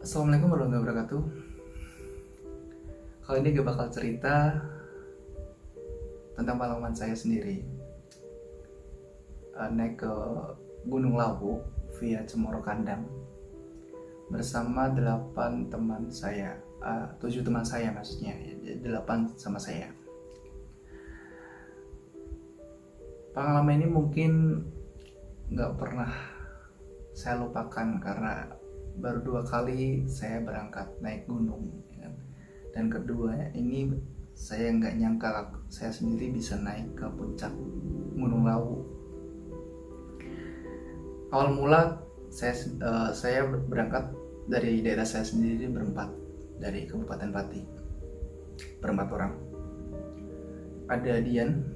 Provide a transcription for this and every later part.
Assalamualaikum warahmatullahi wabarakatuh. Kali ini gue bakal cerita tentang pengalaman saya sendiri naik ke Gunung Lawu via Cemoro Kandang bersama 8 teman saya, 7 teman saya maksudnya, 8 sama saya. Pengalaman ini mungkin nggak pernah saya lupakan karena baru 2 kali saya berangkat naik gunung, ya kan? Dan kedua ini saya nggak nyangka saya sendiri bisa naik ke puncak Gunung Lawu. Awal mula saya berangkat dari daerah saya sendiri berempat, dari Kabupaten Pati, berempat orang. Ada Dian,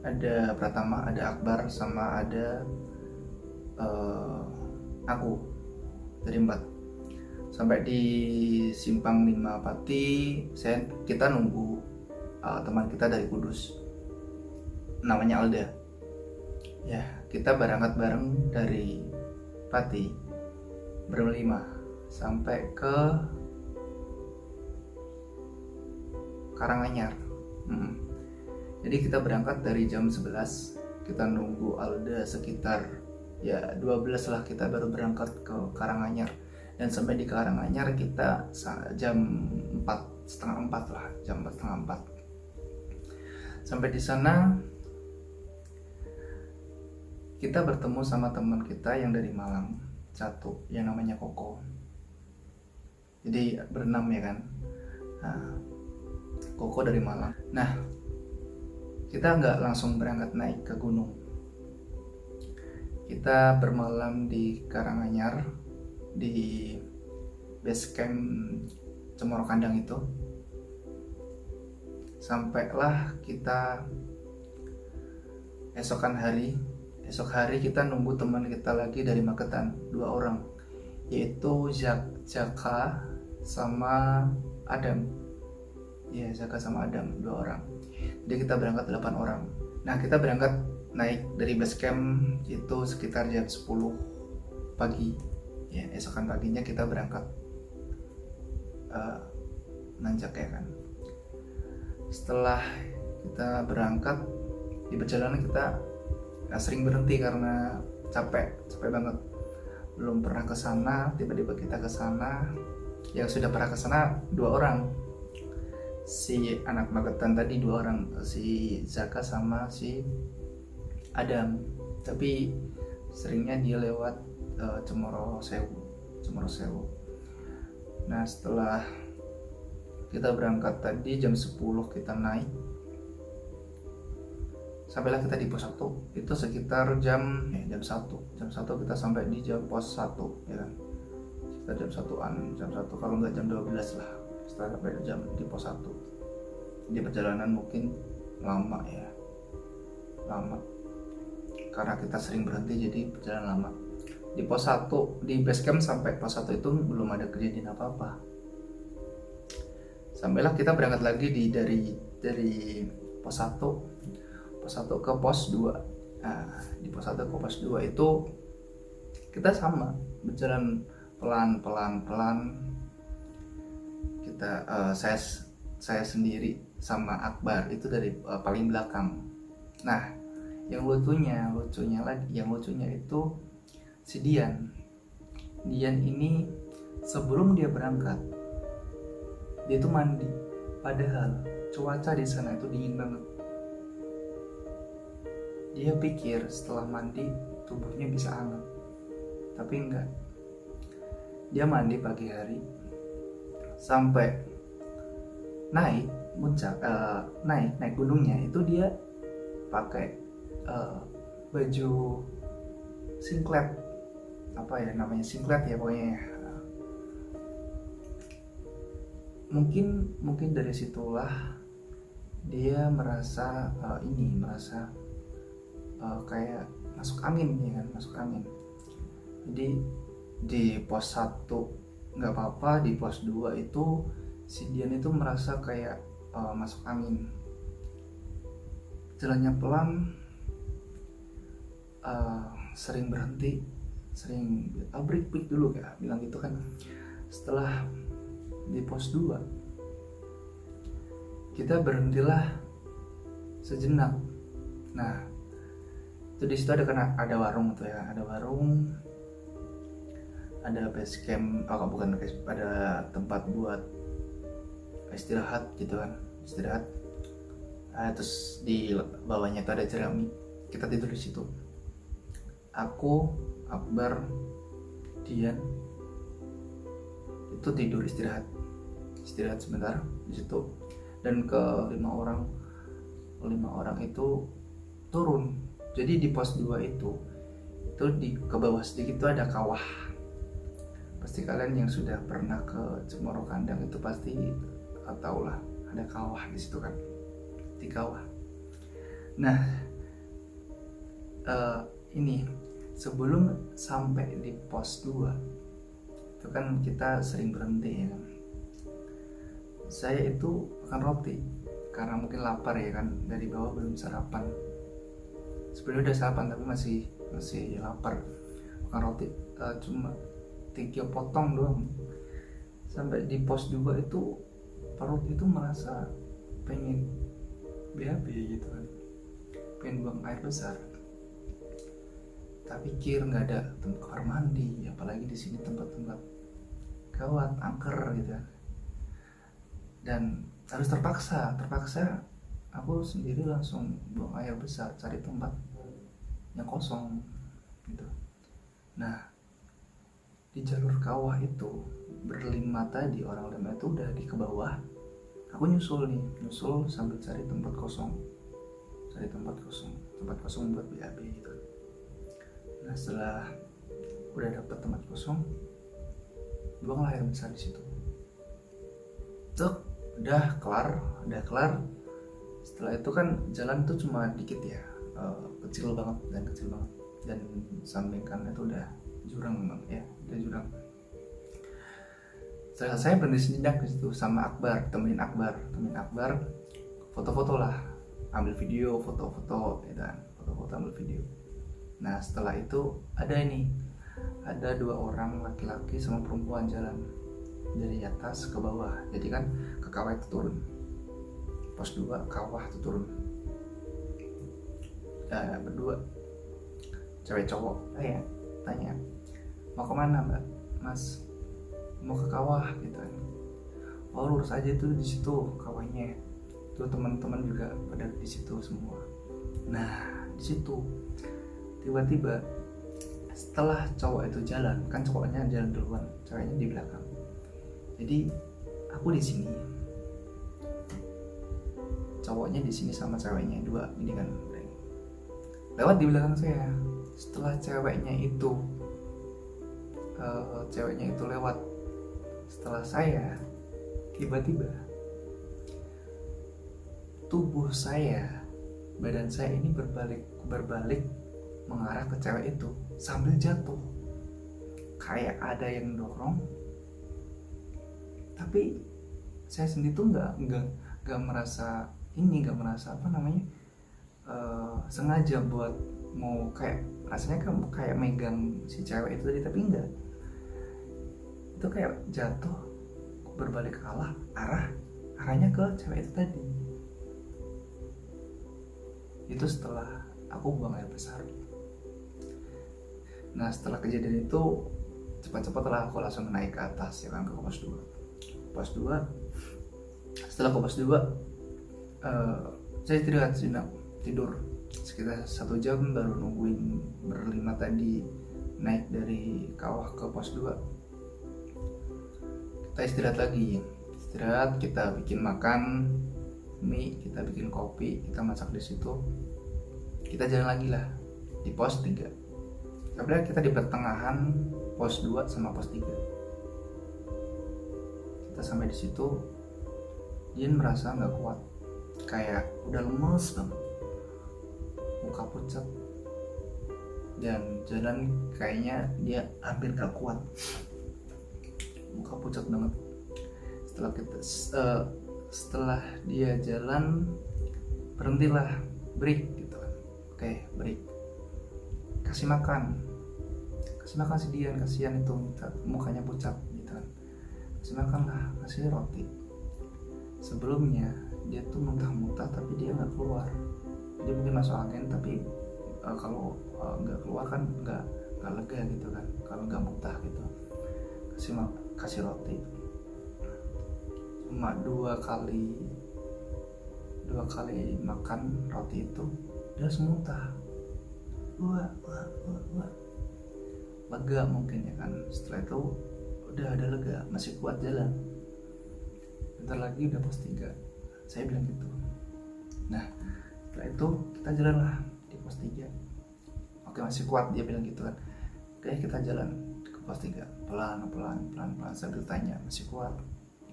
ada Pratama, ada Akbar, sama ada aku, dari 4. Sampai di Simpang 5 Pati kita nunggu teman kita dari Kudus, namanya Alda. Ya, kita berangkat bareng dari Pati berlima sampai ke Karanganyar. Jadi kita berangkat dari jam 11, kita nunggu Alda sekitar 12 lah, kita baru berangkat ke Karanganyar. Dan sampai di Karanganyar kita jam 4:30 lah, jam 4:30. Sampai di sana kita bertemu sama teman kita yang dari Malang satu, yang namanya Koko. Jadi berenam ya kan. Koko dari Malang. Nah, kita nggak langsung berangkat naik ke gunung. Kita bermalam di Karanganyar, di base camp Cemoro Kandang itu. Sampailah kita esok hari kita nunggu teman kita lagi dari Magetan, 2 orang, yaitu Jaka sama Adam. Ya, Jaka sama Adam, 2 orang. Jadi kita berangkat 8 orang. Nah, kita berangkat naik dari base camp itu sekitar jam 10 pagi. Ya, esokan paginya kita berangkat nanjak ya kan. Setelah kita berangkat, di perjalanan kita sering berhenti karena capek banget. Belum pernah ke sana, tiba-tiba kita ke sana. Yang sudah pernah ke sana 2 orang. Si anak Magetan tadi 2 orang, si Zaka sama si Adam. Tapi seringnya dia lewat Cemoro Sewu. Nah, setelah kita berangkat tadi jam 10 kita naik, sampailah kita di pos 1 itu sekitar jam 1 kita sampai di pos 1 ya kan. Kita jam 1 kalau nggak jam 12 lah setelah sampai di pos 1. Di perjalanan mungkin lama karena kita sering berhenti, jadi perjalanan lama. Di pos 1, di base camp sampai pos 1 itu belum ada kejadian apa-apa. Sampailah kita berangkat lagi dari pos 1 ke pos 2. Nah, di pos 1 ke pos 2 itu kita sama berjalan pelan. Kita saya sendiri sama Akbar itu dari paling belakang. Nah, yang lucunya itu si Dian ini sebelum dia berangkat dia tuh mandi, padahal cuaca di sana itu dingin banget. Dia pikir setelah mandi tubuhnya bisa hangat, tapi enggak. Dia mandi pagi hari sampai naik gunungnya itu dia pakai baju singlet, singlet ya pokoknya. Mungkin dari situlah dia merasa kayak masuk angin ya kan, masuk angin. Jadi di pos 1 nggak apa-apa, di pos 2 itu si Dian itu merasa kayak masuk angin. Jalannya pelan, sering berhenti, sering break dulu ya, bilang gitu kan. Setelah di pos 2 kita berhentilah sejenak. Nah, itu di situ ada warung tuh ya, ada warung, ada base camp, bukan base, ada tempat buat istirahat gitu kan, istirahat. Terus di bawahnya itu ada jerami, kita tidur di situ. Aku, Akbar, Dian itu tidur istirahat sebentar di situ. Dan ke 5 orang itu turun. Jadi di pos 2 itu ke bawah sedikit itu ada kawah. Pasti kalian yang sudah pernah ke Cemoro Kandang itu pasti tahu lah, ada kawah di situ kan, di kawah. Nah, ini sebelum sampai di pos 2 itu kan kita sering berhenti ya kan. Saya itu makan roti karena mungkin lapar ya kan, dari bawah belum sarapan. Sebenarnya udah sarapan tapi masih lapar. Makan roti cuma 3 potong doang. Sampai di pos 2 itu perut itu merasa pengen BAB gitu kan, pengen buang air besar. Tak pikir nggak ada tempat kamar mandi, apalagi di sini tempat-tempat gawat, angker gitu kan. Dan harus terpaksa aku sendiri langsung buang air besar, cari tempat yang kosong gitu. Nah, di jalur kawah itu berlima tadi, orang 5 itu udah di ke bawah. Aku nyusul sambil cari tempat kosong buat BAB gitu. Nah, setelah udah dapet tempat kosong, buanglah air besar di situ. Udah kelar. Setelah itu kan jalan tuh cuma dikit ya, kecil banget dan samping kanan itu udah jurang ya, udah jurang. Setelah saya berhenti sejenak di situ sama Akbar, temenin Akbar, foto-foto lah, ambil video, foto-foto, ambil video. Nah, setelah itu ada 2 orang laki-laki sama perempuan jalan dari atas ke bawah. Jadi kan ke kawah itu turun, pos 2 kawah itu turun. Berdua cewek cowok. Saya tanya, mau kemana mbak? Mas, mau ke kawah gitu kan. Oh, lurus aja tuh, di situ kawahnya. Tuh teman-teman juga pada di situ semua. Nah, di situ tiba-tiba setelah cowok itu jalan, kan cowoknya jalan duluan, ceweknya di belakang. Jadi aku di sini, cowoknya di sini sama ceweknya 2 ini kan lewat di belakang saya. Setelah ceweknya itu lewat setelah saya, tiba-tiba tubuh saya, badan saya ini berbalik mengarah ke cewek itu sambil jatuh. Kayak ada yang dorong, tapi saya sendiri tuh nggak merasa sengaja buat mau kayak, rasanya kan kayak megang si cewek itu tadi, tapi enggak. Itu kayak jatuh berbalik arahnya ke cewek itu tadi. Itu setelah aku buang air besar. Nah, setelah kejadian itu cepat-cepat lah aku langsung naik ke atas ya kan, ke pos 2. Setelah ke pos 2 saya tidur sekitar 1 jam, baru nungguin berlima tadi naik dari kawah ke pos 2. Kita istirahat, kita bikin makan mie, kita bikin kopi, kita masak di situ. Kita jalan lagi lah di pos 3. Sebenarnya kita di pertengahan pos 2 sama pos 3. Kita sampai di situ, Dian merasa nggak kuat, kayak udah lemes banget, muka pucat, dan jalan kayaknya dia hampir nggak kuat, muka pucat banget. Setelah dia jalan, berhentilah, break gitu kan. Oke, break, kasih makan si Dian, kasihan itu mukanya pucat gitu kan. makanlah, kasih roti. Sebelumnya dia tuh muntah-muntah tapi dia nggak keluar, dia mungkin masuk angin tapi kalau nggak keluar kan nggak lega gitu kan, kalau nggak muntah gitu. Kasih roti. Cuma dua kali makan roti itu dia langsung muntah. Wah. Lega mungkin ya kan. Setelah itu udah ada lega, masih kuat jalan. Bentar lagi udah pos 3, saya bilang gitu. Nah setelah itu kita jalan lah di pos 3. Oke, masih kuat, dia bilang gitu kan. Oke, kita jalan ke pos 3 pelan sambil tanya masih kuat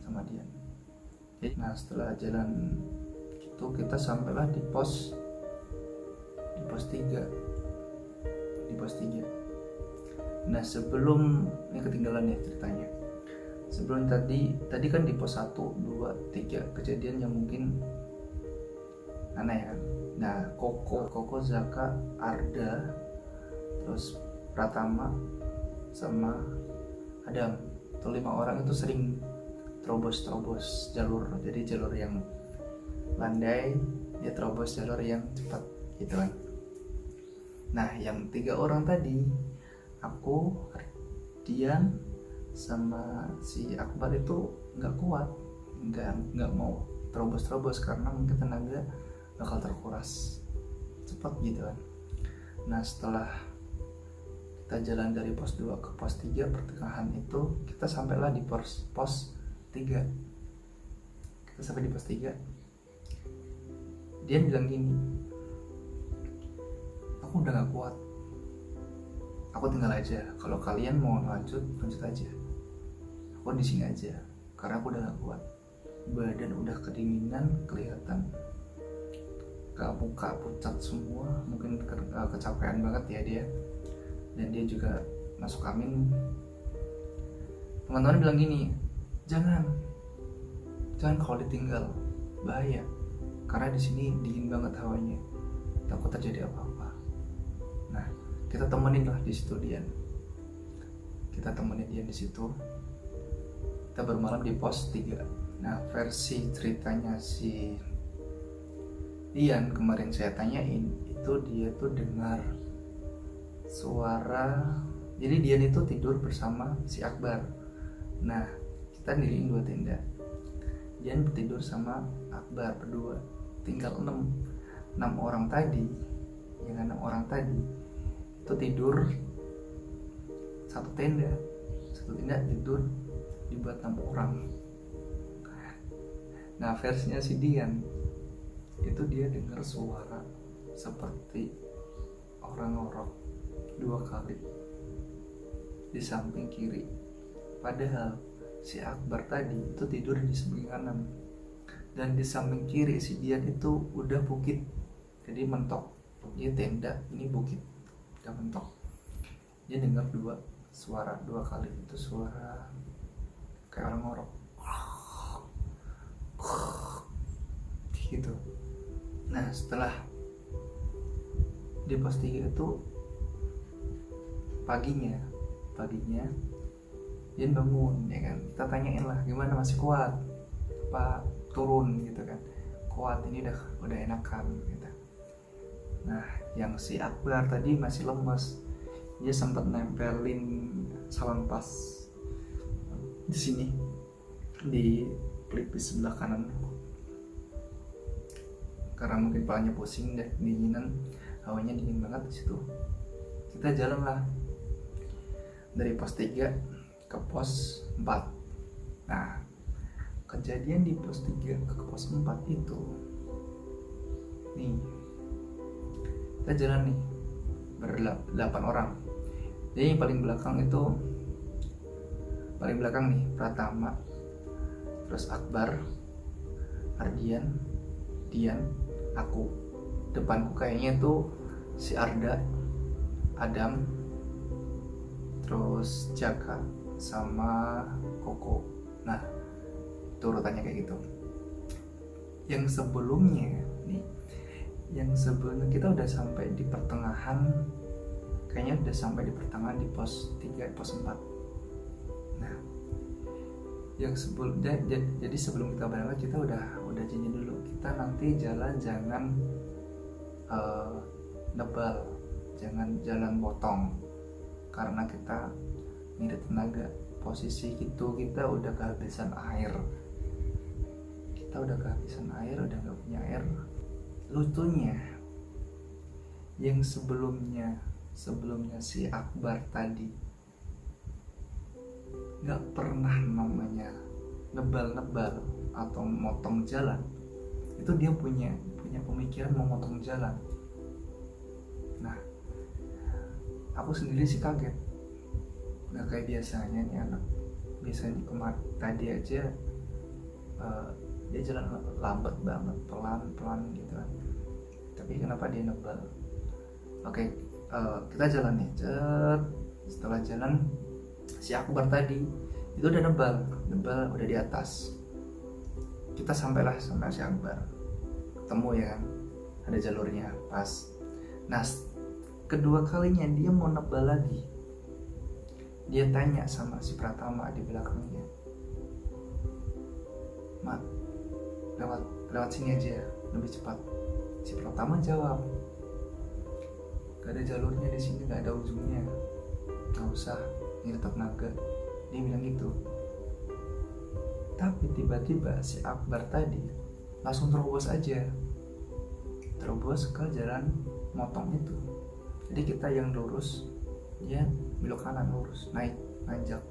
sama dia. Nah setelah jalan itu kita sampailah di pos 3. Nah sebelum ini ketinggalan ya ceritanya. Sebelum tadi kan di pos 1, 2, 3 kejadian yang mungkin aneh kan. Nah Koko, Zaka, Arda, terus Pratama sama Adam, itu 5 orang itu sering terobos jalur. Jadi jalur yang landai dia terobos jalur yang cepat gitu kan. Nah yang 3 orang tadi, aku, Dian sama si Akbar itu nggak kuat, nggak mau terobos karena mungkin tenaga bakal terkuras cepat gitu kan. Nah setelah kita jalan dari pos 2 ke pos 3 pertengahan itu kita sampailah di pos 3. Kita sampai di pos 3. Dia bilang gini, aku udah gak kuat, aku tinggal aja. Kalau kalian mau lanjut aja. Aku di sini aja karena aku udah gak kuat. Badan udah kedinginan, kelihatan muka pucat semua, mungkin kecapean banget ya dia. Dan dia juga masuk angin. Teman-teman bilang gini, jangan kalau ditinggal, bahaya. Karena di sini dingin banget hawanya, takut terjadi apa-apa. Nah, kita temenin lah di situ Dian. Kita temenin Dian di situ. Kita bermalam di pos 3. Nah, versi ceritanya si Dian kemarin saya tanyain, itu dia tuh dengar suara. Jadi Dian itu tidur bersama si Akbar. Nah, kita diriin 2 tenda. Dian tidur sama Akbar berdua. Tinggal 6 orang tadi. Yang 6 orang tadi itu tidur satu tenda tidur dibuat 6 orang. Nah versinya si Dian itu dia dengar suara seperti orang ngorok 2 kali di samping kiri, padahal si Akbar tadi itu tidur di samping kanan, dan di samping kiri si Dian itu udah bukit, jadi mentok. Dia tenda, ini bukit, udah mentok. Dia dengar 2 suara 2 kali, itu suara kayak orang ngorok gitu. Nah setelah di pos 3 itu paginya Dian bangun ya kan. Kita tanyain lah gimana, masih kuat apa turun gitu kan. Kuat, ini udah enakan gitu. Nah yang si Akbar tadi masih lemes, dia sempat nempelin sawan pas di sini di pelipis sebelah kanan karena mungkin palanya pusing deh, dinginan, hawanya dingin banget di situ. Kita jalan lah dari pos 3 ke pos 4. Nah kejadian di pos 3 ke pos 4 itu nih, kita jalan nih ber-8 orang. Jadi yang paling belakang nih Pratama, terus Akbar, Ardian, Dian, aku. Depanku kayaknya tuh si Arda, Adam, terus Jaka sama Koko. Nah itu urutannya kayak gitu. Yang sebelumnya kita udah sampai di pertengahan, kayaknya udah sampai di pertengahan di pos 3, pos 4. Nah Yang sebelum jadi sebelum kita berangkat kita udah janji dulu, kita nanti jalan jangan nebal, jangan jalan potong, karena kita ngirit tenaga. Posisi itu kita udah kehabisan air, udah nggak punya air. Lucunya yang sebelumnya si Akbar tadi nggak pernah namanya nebal atau motong jalan, itu dia punya pemikiran mau motong jalan. Nah, aku sendiri sih kaget, nggak kayak biasanya nih anak. Biasanya tadi aja dia jalan lambat banget, pelan gitu kan, tapi kenapa dia nebal? Oke, kita jalan nih, setelah jalan si Akbar tadi itu udah nebal udah di atas. Kita sampailah sama si Akbar, ketemu ya kan, ada jalurnya pas. Nah, kedua kalinya dia mau nebal lagi, dia tanya sama si Pratama di belakangnya, "Mak, lewat sini aja lebih cepat." Si Pratama jawab, "Gak ada jalurnya di sini, gak ada ujungnya, gak usah, ini tetap naga." Dia bilang gitu. Tapi tiba-tiba si Akbar tadi langsung terobos ke jalan motong itu. Jadi kita yang lurus, dia belok kanan lurus, nanjak.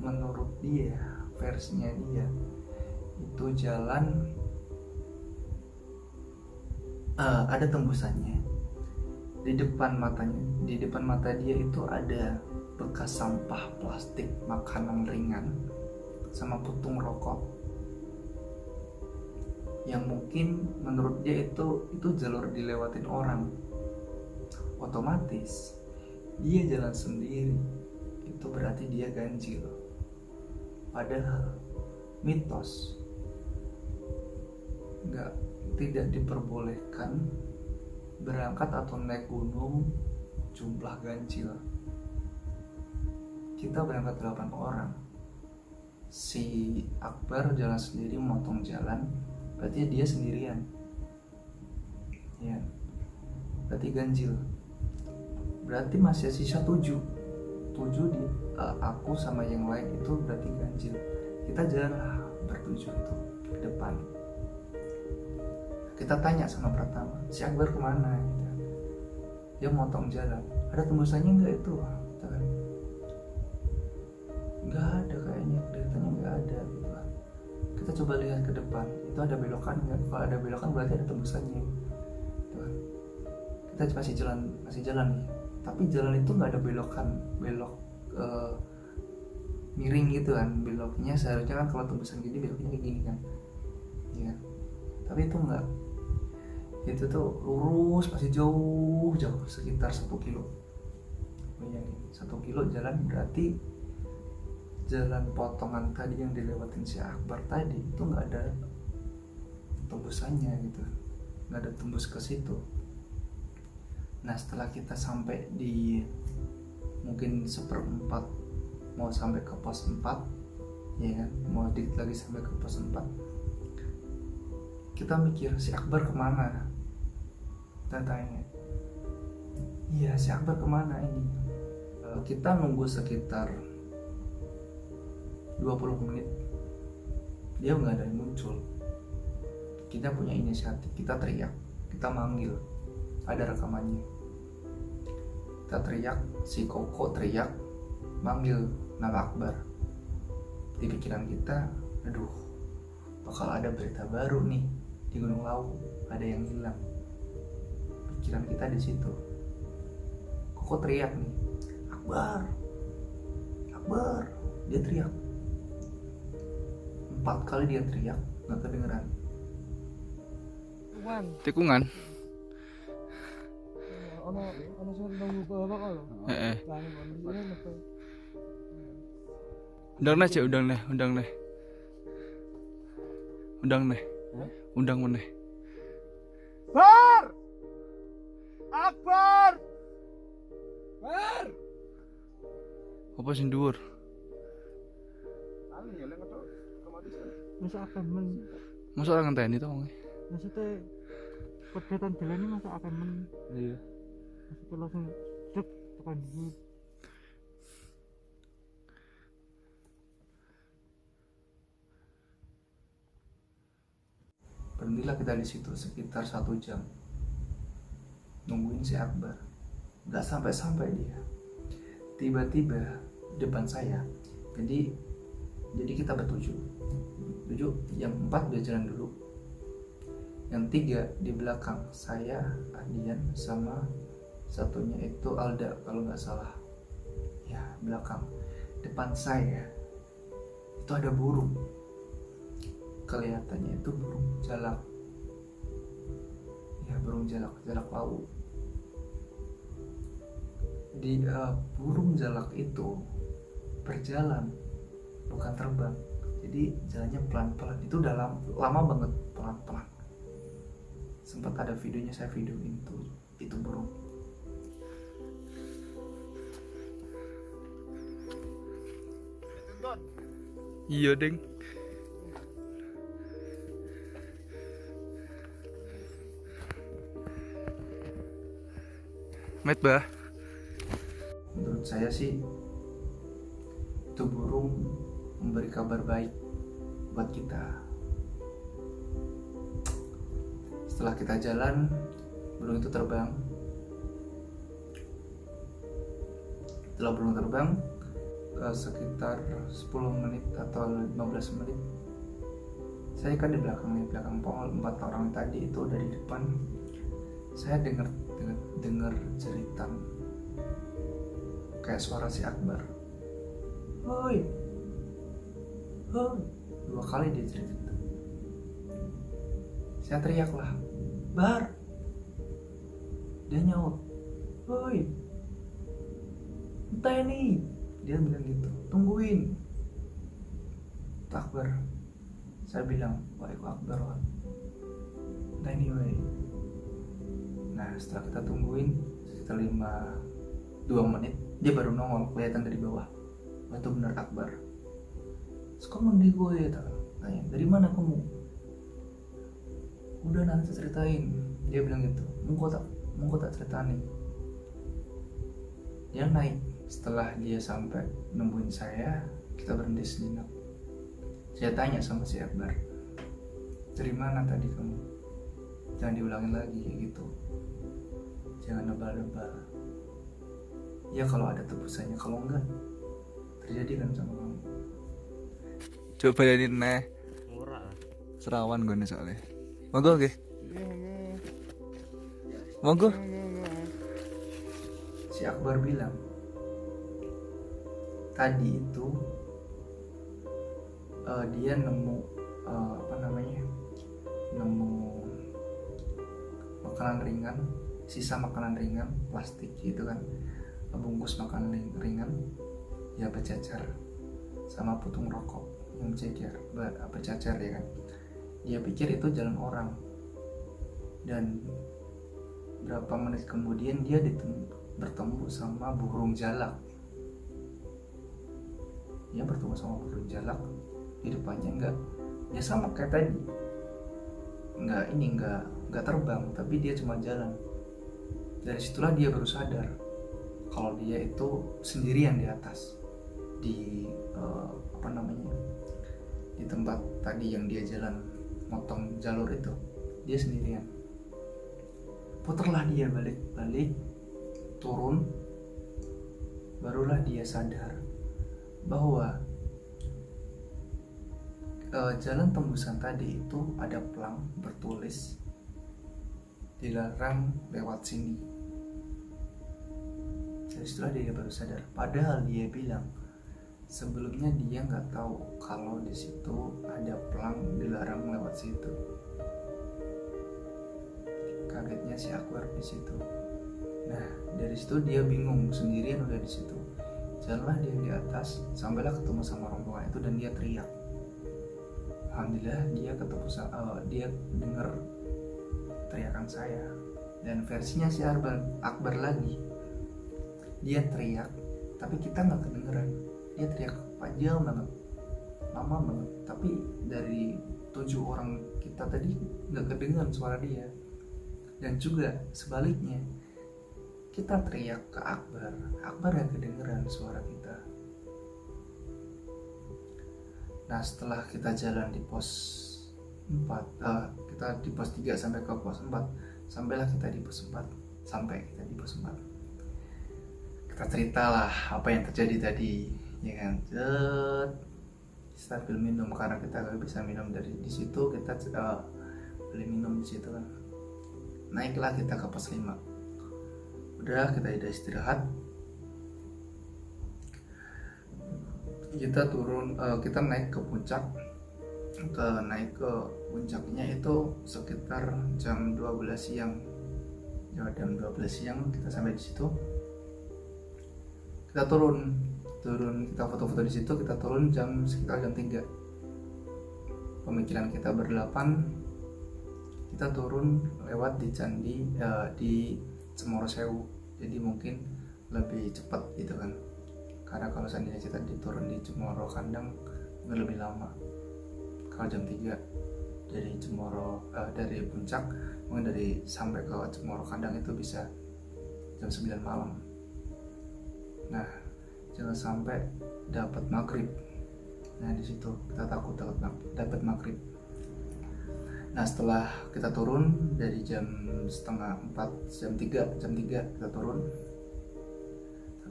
Menurut dia, versinya dia, itu jalan ada tembusannya. Di depan mata dia itu ada bekas sampah plastik, makanan ringan, sama putung rokok, yang mungkin menurut dia itu jalur dilewatin orang. Otomatis dia jalan sendiri, itu berarti dia ganjil. Padahal mitos tidak diperbolehkan berangkat atau naik gunung jumlah ganjil. Kita berangkat 8 orang, si Akbar jalan sendiri memotong jalan, berarti dia sendirian ya, berarti ganjil. Berarti masih sisa 7 di aku sama yang lain, itu berarti ganjil. Kita jalan bertujuh itu ke depan. Kita tanya sama Pratama, si Akbar kemana gitu. Dia motong jalan, ada tembusannya nggak itu? Nggak ada kayaknya, kelihatannya nggak ada gitu kan. Kita coba lihat ke depan, itu ada belokan nggak? Kalau ada belokan berarti ada tembusannya gitu kan. Kita masih jalan nih, tapi jalan itu nggak ada belok miring gitu kan. Beloknya seharusnya kan kalau tembusan gini beloknya kayak gini kan ya, tapi itu enggak, itu tuh lurus, masih jauh sekitar 1 kilo. Bayangin 1 kilo jalan, berarti jalan potongan tadi yang dilewatin si Akbar tadi itu nggak ada tembusannya gitu, nggak ada tembus ke situ. Nah, setelah kita sampai di mungkin 1/4 mau sampai ke pos 4 ya kan, mau dikit lagi sampai ke pos 4, kita mikir si Akbar kemana. Kita tanya, iya si Akbar kemana ini? Kita nunggu sekitar 20 menit, dia nggak ada yang muncul. Kita punya inisiatif, kita teriak, kita manggil, ada rekamannya. Kita teriak, si Koko teriak, manggil nama Akbar. Di pikiran kita, aduh, bakal ada berita baru nih di Gunung Lawu, ada yang hilang. Pikiran kita di situ. Koko teriak nih, Akbar, Akbar, dia teriak. 4 kali dia teriak, nggak kedengeran. Tikungan. Undang cek, undang meneh. Bar! Akbar! Bar! Apa sing dhuwur? Anu ya lek Masa akan men Masuk orang ngenteni to wong. maksudnya kegiatan jalan ini masa akan men Iya. maksudnya langsung cek tekan dulu. Berhentilah kita di situ sekitar 1 jam nungguin si Akbar. Nggak sampai dia. Tiba-tiba depan saya. Jadi kita bertujuh. Yang 4 udah jalan dulu. Yang 3 di belakang saya, Adian, sama satunya itu Alda kalau nggak salah. Ya, belakang. Depan saya itu ada burung. Kelihatannya itu burung jalak. Ya, burung jalak laut. Burung jalak itu berjalan, bukan terbang. Jadi jalannya pelan-pelan. Itu udah lama banget pelan-pelan. Sempat ada videonya, saya videoin itu burung. Iya deng. Met bah. Menurut saya sih itu burung memberi kabar baik buat kita. Setelah kita jalan, burung itu terbang. Setelah burung terbang sekitar 10 menit atau 15 menit, saya kan di belakang pohon 4 orang tadi itu dari depan. Saya dengar cerita kayak suara si Akbar. Hoi, 2 kali dia cerita. Saya teriak lah, Bar. Dia nyaut, hoi, entah ini. Dia bilang gitu, tungguin Akbar. Saya bilang, Waalaikumsalam Akbar, entah ini woi. Nah, setelah kita tungguin sekitar 2 menit, dia baru nongol, kelihatan dari bawah. Itu benar Akbar. Terus kamu di gue ya, tanya, dari mana kamu? Udah nanti saya ceritain. Dia bilang gitu, mungko tak ceritain. Dia naik. Setelah dia sampai nemuin saya, kita berhenti sejenak. Saya tanya sama si Akbar, dari mana tadi kamu? Jangan diulangin lagi kayak gitu. Jangan nebal-nebal. Ya kalau ada tebusannya, kalau enggak terjadi kan sama kamu. Coba jadi neh. Serawan gue nih soalnya. Monggo nggih. Monggo. Si Akbar bilang, tadi itu dia nemu nemu makanan ringan, sisa makanan ringan, plastik gitu kan, bungkus makanan ringan, ya bercacar, sama putung rokok yang bercacar ya kan. Dia pikir itu jalan orang, dan berapa menit kemudian dia bertemu sama burung jalak. Dia bertemu sama burung jalak, di depannya enggak, ya sama kayak tadi, enggak terbang, tapi dia cuma jalan. Dari situlah dia baru sadar kalau dia itu sendirian di atas, di di tempat tadi yang dia jalan motong jalur itu, dia sendirian. Putarlah dia balik turun, barulah dia sadar bahwa jalan tembusan tadi itu ada pelang bertulis dilarang lewat sini. Dari situlah dia baru sadar. Padahal dia bilang sebelumnya dia nggak tahu kalau di situ ada pelang dilarang lewat situ. Kagetnya si Akbar di situ. Nah, dari situ dia bingung, sendirian udah di situ. Jalanlah dia di atas, sampailah ketemu sama rombongan itu dan dia teriak. Alhamdulillah dia ketemu dia dengar teriakan saya. Dan versinya si Akbar lagi, dia teriak, tapi kita nggak kedengeran. Dia teriak panjang banget. lama banget, tapi dari 7 orang kita tadi nggak kedengeran suara dia. Dan juga sebaliknya, kita teriak ke Akbar, Akbar yang kedengeran suara kita. Nah setelah kita jalan di pos 4, kita di pos 3 sampai ke pos 4, sampailah kita di pos 4. Sampai kita di pos 4, kita ceritalah apa yang terjadi tadi, ya kan. Sambil minum, karena kita gak bisa minum dari di situ, kita beli minum di situ kan. Naiklah kita ke pos 5. Udah, kita istirahat, kita turun, kita naik ke puncak. Naik ke puncaknya itu sekitar jam 12 siang. Ya, jam 12 siang kita sampai di situ. Kita turun, kita foto-foto di situ. Kita turun sekitar jam 3. Pemikiran kita berdelapan, kita turun lewat di candi, di Cemoro Sewu. Jadi mungkin lebih cepat gitu kan, karena kalau seandainya kita diturun di Cemoro Kandang mungkin lebih lama. Kalau jam 3 dari Cemoro, dari puncak, mungkin dari sampai ke Cemoro Kandang itu bisa jam 9 malam. Nah jangan sampai dapat maghrib. Nah di situ kita takut dapat maghrib. Nah setelah kita turun dari jam setengah 4, jam 3 kita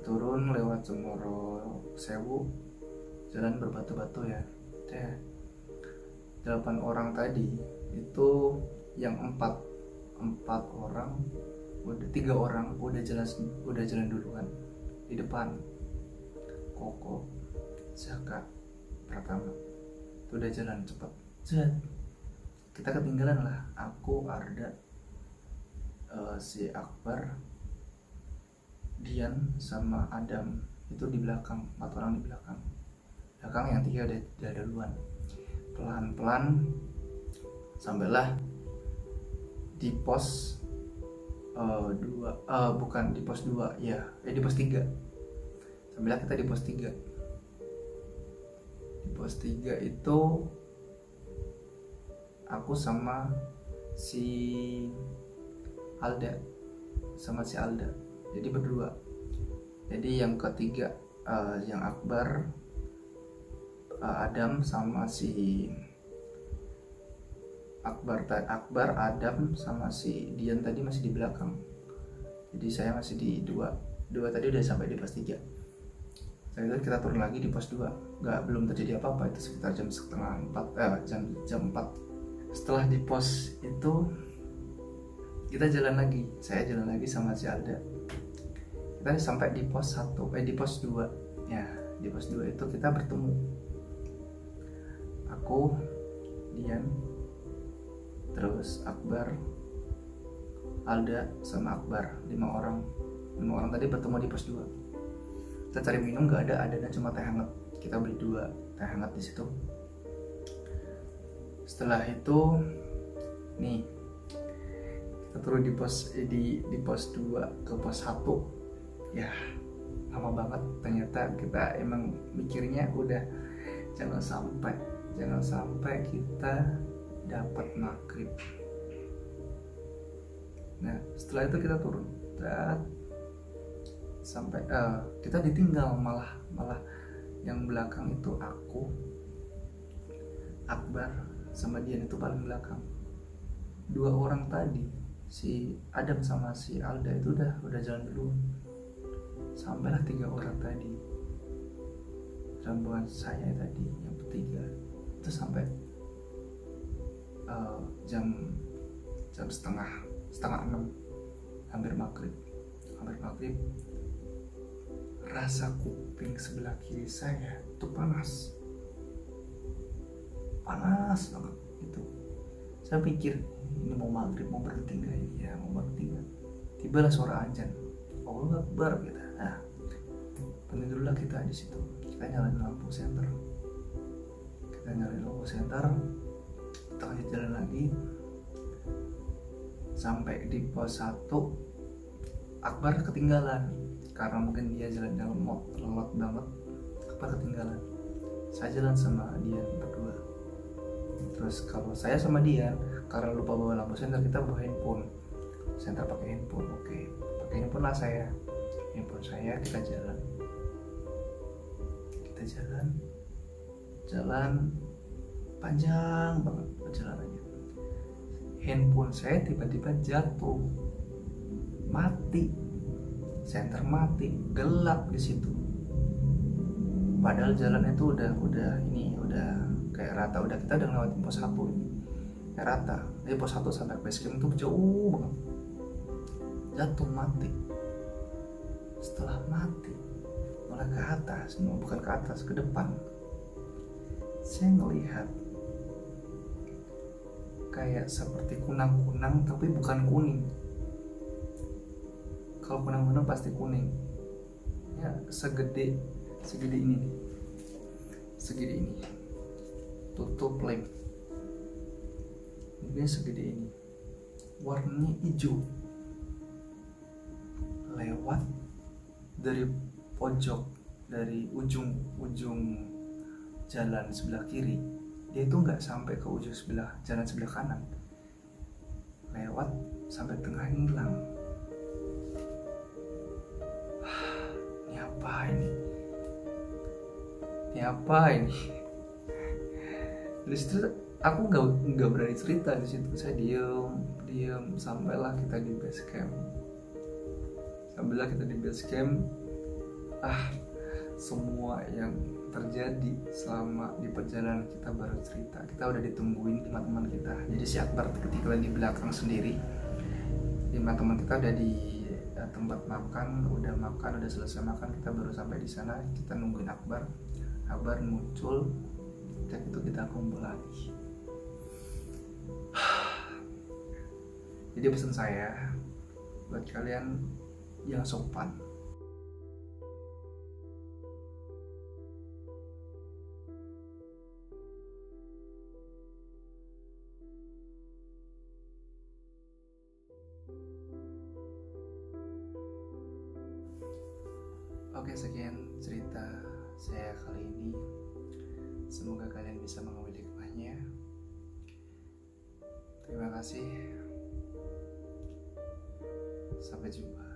turun lewat Cemoro Sewu, jalan berbatu-batu ya. 8 orang tadi itu yang 4 orang, 3 orang udah jalan duluan di depan. Koko, Zaka, Pratama itu udah jalan cepat. Kita ketinggalan lah, aku, Arda, si Akbar, Dian sama Adam itu di belakang, 4 orang di belakang. Yang 3 udah duluan. Pelan-pelan sampailah di pos 2, bukan di pos 2 ya, di pos 3. Sampailah kita di pos 3. Di pos 3 itu aku sama si Alda, jadi berdua. Jadi yang ketiga, yang Akbar, Adam sama si Akbar, Adam sama si Dian tadi masih di belakang. Jadi saya masih di 2 tadi udah sampai di pos 3. Setelah itu kita turun lagi di pos 2. Belum terjadi apa-apa, itu sekitar jam 3:30, jam 4. Setelah di pos itu kita jalan lagi, saya jalan lagi sama si Alda. Kita sampai di pos 1, di pos 2 ya. Di pos 2 itu kita bertemu, aku, Dian, terus Akbar, Alda sama Akbar. 5 orang tadi bertemu di pos 2. Kita cari minum, gak ada, adanya cuma teh hangat. Kita beli 2 teh hangat di situ. Setelah itu nih kita turun di pos 2 ke pos 1 ya. Lama banget, ternyata kita emang mikirnya udah jangan sampai kita dapat maghrib. Nah setelah itu kita turun sampai kita ditinggal, malah yang belakang itu aku, Akbar sama Dian itu paling belakang. 2 orang tadi, si Adam sama si Alda itu udah jalan dulu. Sampailah 3 orang tadi, rombongan saya tadi yang bertiga itu sampai jam setengah 6, hampir maghrib. Rasa kuping sebelah kiri saya itu panas banget itu. Saya pikir ini mau maghrib, mau berhenti nggak ini ya, mau berhenti nggak. Tibalah suara azan, Allahu Akbar gitu. Nah penting dulu lah kita di situ. Kita nyalain lampu senter, kita lanjut jalan lagi sampai di pos 1. Akbar ketinggalan karena mungkin dia jalan lemot banget. Akbar ketinggalan. saya jalan sama dia berdua. Terus kalau saya sama dia karena lupa bawa lampu senter, kita bawa handphone. Senter pakai handphone, oke, pakai handphone lah saya. Handphone saya, kita jalan panjang banget perjalanannya. Handphone saya tiba-tiba jatuh, mati, senter mati, gelap di situ. Padahal jalan itu udah kayak rata, kita udah ngelewatin pos 1 ini, kayak rata. Dari pos 1 sampai base camp itu jauh banget. Jatuh, mati. Setelah mati, malah ke atas, bukan ke atas, ke depan. Saya ngelihat kayak seperti kunang-kunang, tapi bukan kuning. Kalau kunang-kunang pasti kuning. Ya, segede ini nih. Segede ini. Tutup lem. Ini segede ini. Warnanya hijau. Lewat dari pojok, dari ujung jalan sebelah kiri, dia itu nggak sampai ke ujung jalan sebelah kanan, lewat sampai tengah, hilang. Ini apa ini? Di situ aku nggak berani cerita. Di situ saya diem sampailah kita di base camp. Semua yang terjadi selama di perjalanan kita baru cerita. Kita udah ditungguin teman-teman kita. Jadi si Akbar ketika di belakang sendiri, 5 teman kita udah di tempat makan, udah selesai makan, kita baru sampai di sana. Kita nungguin Akbar muncul, dan itu kita kumpul lagi. Jadi pesan saya buat kalian yang sopan, Oke, sekian cerita saya kali ini. Semoga kalian bisa mengambil hikmahnya. Terima kasih. Sampai jumpa.